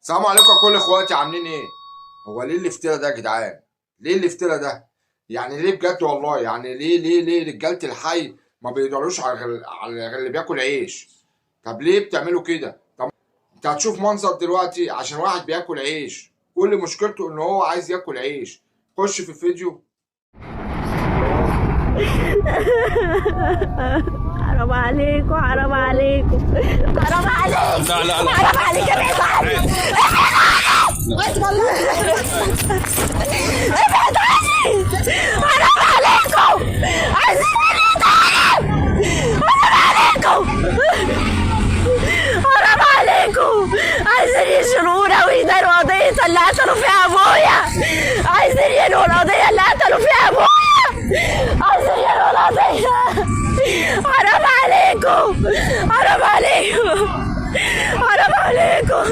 السلام عليكم يا كل اخواتي، عاملين ايه؟ هو ليه الافتراء ده يا جدعان؟ ليه الافتراء ده؟ يعني ليه بجد والله؟ يعني ليه رجاله الحي ما بيقدروش على غير اللي بياكل عيش؟ طب ليه بتعملوا كده؟ طب انت هتشوف منظر دلوقتي عشان واحد بياكل عيش، كل مشكلته ان هو عايز ياكل عيش. خش في الفيديو. حرام عليكم، حرام عليكم، حرام عليكم، لا لا لا حرام عليك يا بنت. ابعد عني، حرام عليكم، عايزين نتعب، حرام عليكم، حرام عليكم، عايزين يشيلونا ويداروا قضية اللي قتلوا فيها ابويا، عايزين ينهوا القضية اللي قتلوا فيها ابويا، عايزين ينهوا القضية. حرام عليكم، حرام عليكم، حرام عليكم.